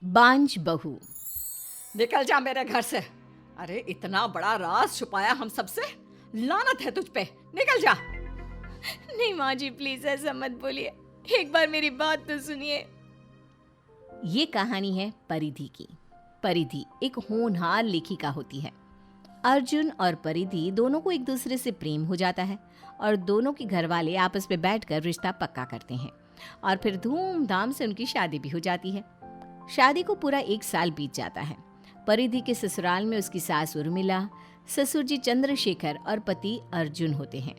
बांझ बहू। निकल जा मेरे घर से। अरे इतना बड़ा राज छुपाया हम सबसे। लानत है तुझ पे। निकल जा। नहीं माँ जी, प्लीज ऐसा मत बोलिए, एक बार मेरी बात तो सुनिए। ये कहानी है परिधि की। परिधि एक होनहार लेखिका होती है। अर्जुन और परिधि दोनों को एक दूसरे से प्रेम हो जाता है और दोनों के घर वाले आपस में बैठकर रिश्ता पक्का करते हैं और फिर धूमधाम से उनकी शादी भी हो जाती है। शादी को पूरा 1 साल बीत जाता है। परिधि के ससुराल में उसकी सास उर्मिला, ससुर जी चंद्रशेखर और पति अर्जुन होते हैं।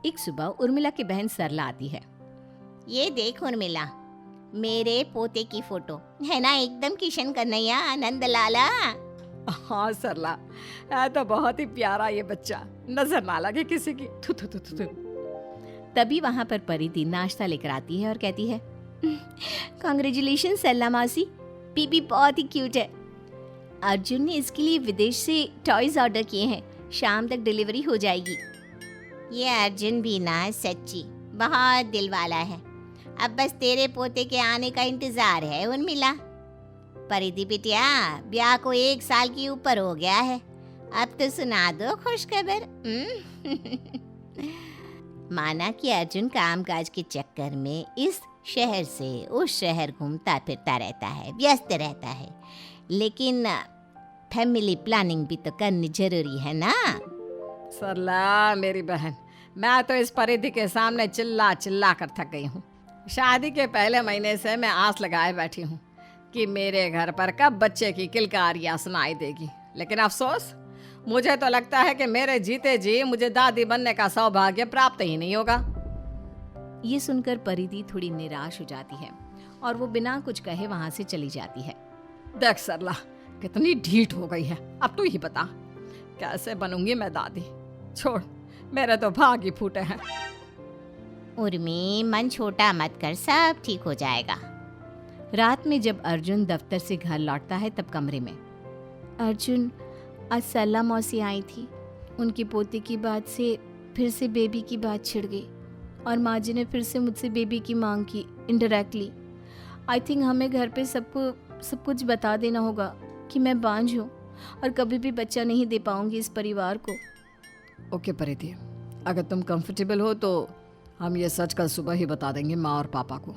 एक सुबह उर्मिला की बहन सरला आती है। ये देख उर्मिला, मेरे पोते की फोटो है ना, एकदम किशन कन्हैया आनंद लाला। हाँ सरला, है तो बहुत ही प्यारा ये बच्चा। नजर ना लगे किसी की। थु थु थु थु थु। तभी वहां पर परिधि नाश्ता लेकर आती है और कहती है, कांग्रेचुलेशन सरला मासी, बीबी बहुत ही क्यूट है। अर्जुन ने इसके लिए विदेश से टॉयज ऑर्डर किए हैं, शाम तक डिलीवरी हो जाएगी। ये अर्जुन भी ना सच्ची बहुत दिल वाला है। अब बस तेरे पोते के आने का इंतजार है उर्मिला। परिधि बिटिया, ब्याह को 1 साल की ऊपर हो गया है, अब तो सुना दो खुशखबर। माना कि अर्जुन कामकाज के चक्कर में इस शहर से उस शहर घूमता फिरता रहता है, व्यस्त रहता है, लेकिन फैमिली प्लानिंग भी तो करनी जरूरी है ना। सरला मेरी बहन, मैं तो इस परिधि के सामने चिल्ला चिल्ला कर थक गई हूँ। शादी के पहले महीने से मैं आस लगाए बैठी हूँ कि मेरे घर पर कब बच्चे की किलकारियाँ सुनाई देगी, लेकिन अफसोस, मुझे तो लगता है कि मेरे जीते जी मुझे दादी बनने का सौभाग्य प्राप्त ही नहीं होगा। ये सुनकर परिधि थोड़ी निराश हो जाती है और वो बिना कुछ कहे वहां से चली जाती है। देख सरला, कितनी ढीठ हो गई है। अब तू ही बता, कैसे बनूंगी मैं दादी। छोड़, मेरे तो भाग ही फूटे हैं। उर्मी, मन छोटा मत कर, सब ठीक हो जाएगा। रात में जब अर्जुन दफ्तर से घर लौटता है तब कमरे में, अर्जुन, आज सरला मौसी आई थी, उनकी पोती की बात से फिर से बेबी की बात छिड़ गई और माँ जी ने फिर से मुझसे बेबी की मांग की इनडायरेक्टली। आई थिंक हमें घर पे सबको सब कुछ बता देना होगा कि मैं बांझ हूँ और कभी भी बच्चा नहीं दे पाऊंगी इस परिवार को। ओके परिधि, अगर तुम कंफर्टेबल हो तो हम ये सच कल सुबह ही बता देंगे माँ और पापा को।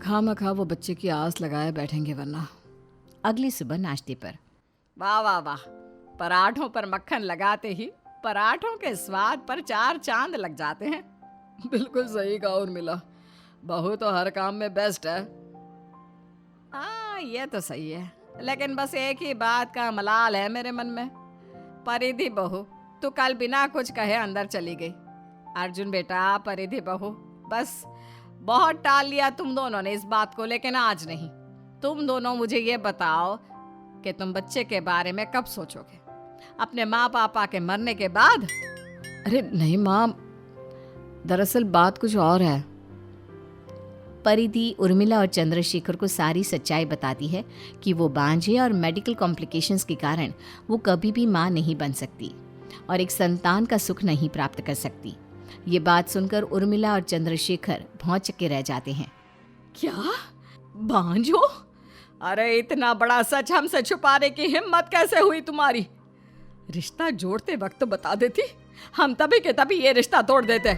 खामखा वो बच्चे की आस लगाए बैठेंगे वरना। अगली सुबह नाश्ते पर, वाह वाह वाह, पराठों पर मक्खन लगाते ही पराठों के स्वाद पर 4 चांद लग जाते हैं। बिल्कुल सही कहा उर्मिला, बहू तो हर काम में बेस्ट है। हाँ ये तो सही है, लेकिन बस एक ही बात का मलाल है मेरे मन में। परिधि बहू, तू कल बिना कुछ कहे अंदर चली गई। अर्जुन बेटा, परिधि बहू, बस बहुत टाल लिया तुम दोनों ने इस बात को, लेकिन आज नहीं। तुम दोनों मुझे ये बताओ कि तुम बच्चे के बारे में कब सोचोगे? अपने माँ पापा के मरने के बाद? अरे नहीं माँ, दरअसल बात कुछ और है। परिधि उर्मिला और चंद्रशेखर को सारी सच्चाई बताती है कि वो बांझ है और मेडिकल कॉम्प्लिकेशंस के कारण वो कभी भी माँ नहीं बन सकती और एक संतान का सुख नहीं प्राप्त कर सकती। ये बात सुनकर उर्मिला और चंद्रशेखर भौंचक्के रह जाते हैं। क्या बांझ हो? अरे इतना बड़ा सच हमसे छुपाने की हिम्मत कैसे हुई तुम्हारी? रिश्ता जोड़ते वक्त बता देती, हम तभी के तभी ये रिश्ता तोड़ देते।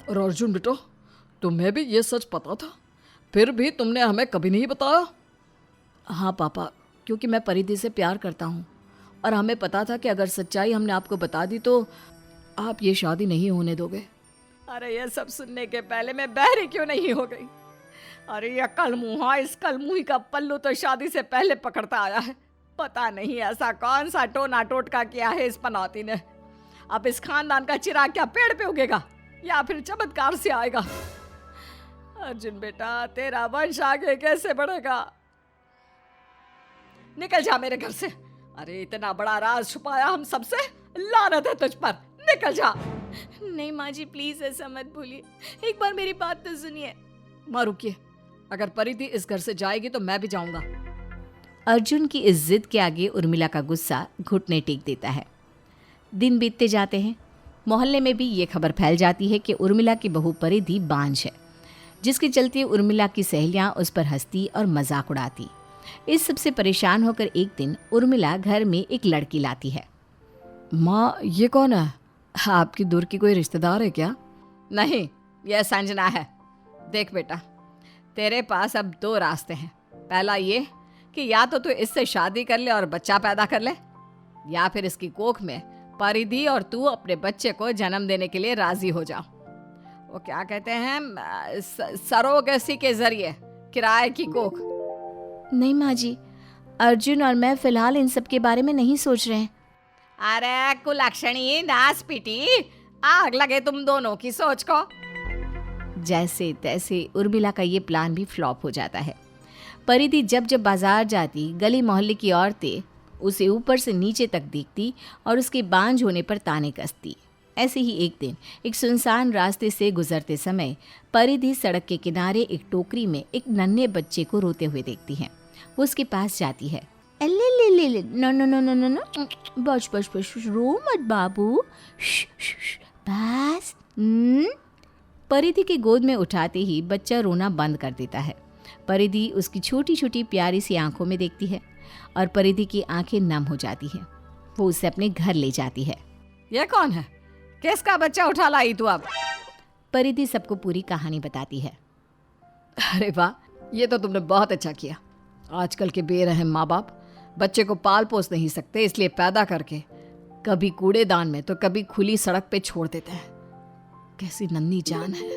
और अर्जुन बेटो, तुम्हें भी ये सच पता था, फिर भी तुमने हमें कभी नहीं बताया? हाँ पापा, क्योंकि मैं परिधि से प्यार करता हूँ और हमें पता था कि अगर सच्चाई हमने आपको बता दी तो आप ये शादी नहीं होने दोगे। अरे ये सब सुनने के पहले मैं बहरी क्यों नहीं हो गई? अरे ये कलमुहा, इस कलमुही का पल्लू तो शादी से पहले पकड़ता आया है। पता नहीं ऐसा कौन सा टोना टोटका किया है इस पनौती ने। अब इस खानदान का चिराग क्या पेड़ पे उगेगा या फिर चमत्कार से आएगा? अर्जुन बेटा, तेरा वंश आगे कैसे बढ़ेगा? निकल जा मेरे घर से। अरे इतना बड़ा राज छुपाया हम सबसे, लानत है तुझ पर। निकल जा। नहीं माँ जी, प्लीज ऐसा मत बोलिए, एक बार मेरी बात तो सुनिए। माँ रुकिए, अगर परिधि इस घर से जाएगी तो मैं भी जाऊंगा। अर्जुन की इस जिद के आगे उर्मिला का गुस्सा घुटने टेक देता है। दिन बीतते जाते हैं। मोहल्ले में भी ये खबर फैल जाती है कि उर्मिला की बहू परिधि बांझ है, जिसके चलते उर्मिला की सहेलियां उस पर हंसती और मजाक उड़ाती। इस सबसे परेशान होकर एक दिन उर्मिला घर में एक लड़की लाती है। माँ, ये कौन है? आपकी दूर की कोई रिश्तेदार है क्या? नहीं, यह संजना है। देख बेटा, तेरे पास अब 2 रास्ते हैं। पहला ये कि या तो तू इससे शादी कर ले और बच्चा पैदा कर ले, या फिर इसकी कोख में परिधि और तू अपने बच्चे को जन्म देने के लिए राजी हो जाओ। वो क्या कहते हैं, सरोगेसी के जरिए किराए की कोख। नहीं माँ जी, अर्जुन और मैं फिलहाल इन सब के बारे में नहीं सोच रहे हैं। अरे कुलक्षणी नास पीटी, आग लगे तुम दोनों की सोच को। जैसे तैसे उर्मिला का ये प्लान भी फ्लॉप हो जाता है। परिधि जब जब बाजार जाती, गली मोहल्ले की औरतें उसे ऊपर से नीचे तक देखती और उसके बांझ होने पर ताने कसती। ऐसे ही एक दिन एक सुनसान रास्ते से गुजरते समय परिधि सड़क के किनारे एक टोकरी में एक नन्हे बच्चे को रोते हुए देखती है। वो उसके पास जाती है। ले ले ले ले, no no no no no no, बस बस बस, रो मत बाबू, बस। परिधि के गोद में उठाते ही बच्चा रोना बंद कर देता है। परिधि उसकी छोटी छोटी प्यारी सी आंखों में देखती है और परिधि की आंखें नम हो जाती हैं। वो उसे अपने घर ले जाती है। ये कौन है? किसका बच्चा उठा लाई तू अब? परिधि सबको पूरी कहानी बताती है। अरे वाह, ये तो तुमने बहुत अच्छा किया। आजकल के बेरहम माँ बाप बच्चे को पाल पोस नहीं सकते, इसलिए पैदा करके कभी कूड़ेदान में तो कभी खुली सड़क पे छोड़ देते हैं। कैसी नन्ही जान है।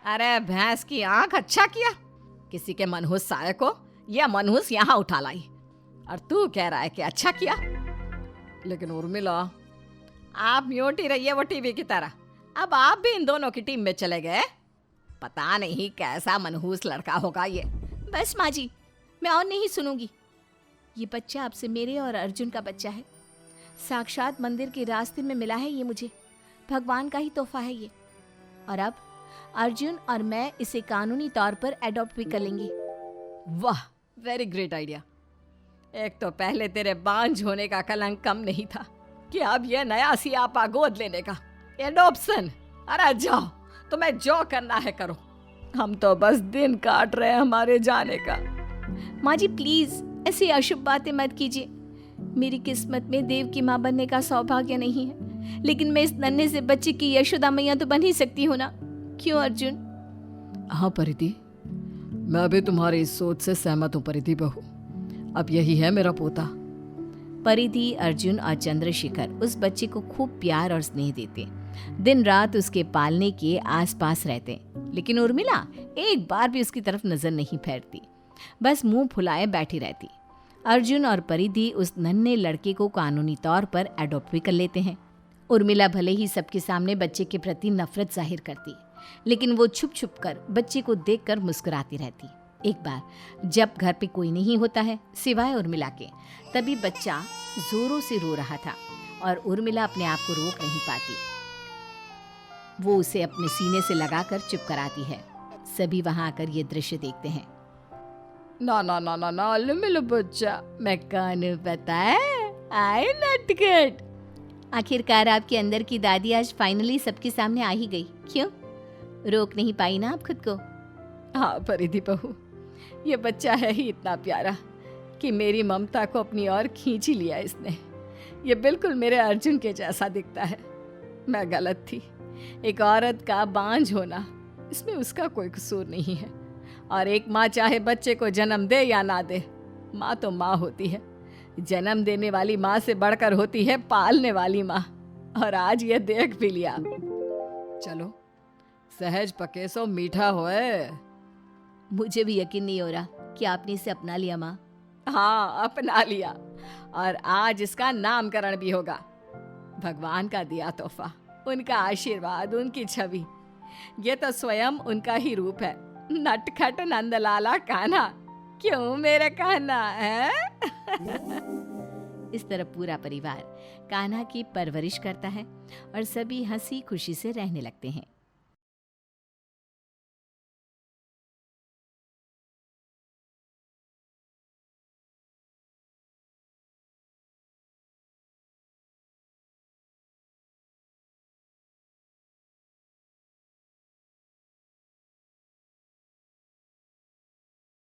अरे भैंस की आंख, अच्छा किया। किसी के मनहूस साये को यह मनहूस यहाँ उठा लाई, और तू कह रहा है कि अच्छा किया। लेकिन उर्मिला, आप म्यूटी रहिए वो टीवी की तरह। अब आप भी इन दोनों की टीम में चले गए। पता नहीं कैसा मनहूस लड़का होगा ये। बस माँ जी, मैं और नहीं सुनूंगी। ये बच्चा आपसे मेरे और अर्जुन का बच्चा है। साक्षात मंदिर के रास्ते में मिला है ये मुझे। भगवान का ही तोहफा है ये। और अब अर्जुन और मैं इसे कानूनी तौर पर एडॉप्ट भी कर लेंगे। वाह, वेरी ग्रेट आइडिया। एक तो पहले तेरे बांझ होने का कलंक कम नहीं था कि अब यह नया सियापा गोद लेने का। एडॉप्शन, अरे जाओ, तुम्हें जो करना है करो। हम तो बस दिन काट रहे हैं हमारे जाने का। माँ जी प्लीज ऐसी अशुभ बातें मत कीजिए। मेरी किस्मत में देव की माँ बनने का सौभाग्य नहीं है, लेकिन मैं इस नन्हे से बच्चे की यशोदा मैया तो बन ही सकती हूँ ना। क्यों अर्जुन? हाँ परिधि, मैं भी तुम्हारी इस सोच से सहमत हूँ परिधि बहू। अब यही है मेरा पोता। परिधि, अर्जुन और चंद्रशेखर उस बच्चे को खूब प्यार और स्नेह देते, दिन रात उसके पालने के आसपास रहते। लेकिन उर्मिला एक बार भी उसकी तरफ नजर नहीं फेरती, बस मुंह फुलाए बैठी रहती। अर्जुन और परिधि उस नन्हे लड़के को कानूनी तौर पर एडॉप्ट भी कर लेते हैं। उर्मिला भले ही सबके सामने बच्चे के प्रति नफरत जाहिर करती, लेकिन वो छुप छुप कर बच्चे को देखकर मुस्कुराती रहती। एक बार जब घर पे कोई नहीं होता है सिवाय उर्मिला के, तभी बच्चा जोरों से रो रहा था और उर्मिला अपने आप को रोक नहीं पाती। वो उसे अपने सीने से लगाकर चुप कराती है। सभी वहां आकर ये दृश्य देखते हैं। ना ना ना ना ना, मिलो बच्चा। मैं कौन पता है? आई नटखट। आखिरकार आपके अंदर की दादी आज फाइनली सबके सामने आ ही गई। क्यों रोक नहीं पाई ना आप खुद को? हाँ परिधि बहू, ये बच्चा है ही इतना प्यारा कि मेरी ममता को अपनी ओर खींच ही लिया इसने। ये बिल्कुल मेरे अर्जुन के जैसा दिखता है। मैं गलत थी। एक औरत का बांझ होना, इसमें उसका कोई कसूर नहीं है। और एक माँ चाहे बच्चे को जन्म दे या ना दे, माँ तो माँ होती है। जन्म देने वाली माँ से बढ़कर होती है पालने वाली माँ। और आज ये देख भी लिया। चलो, सहज पके सो मीठा होए। मुझे भी यकीन नहीं हो रहा कि आपने इसे अपना लिया माँ। हाँ, अपना लिया, और आज इसका नामकरण भी होगा। भगवान का दिया तोहफा, उनका आशीर्वाद, उनकी छवि, ये तो स्वयं उनका ही रूप है। नटखट नंदलाला कान्हा। क्यों मेरे कान्हा है? इस तरह पूरा परिवार कान्हा की परवरिश करता है और सभी हंसी खुशी से रहने लगते हैं।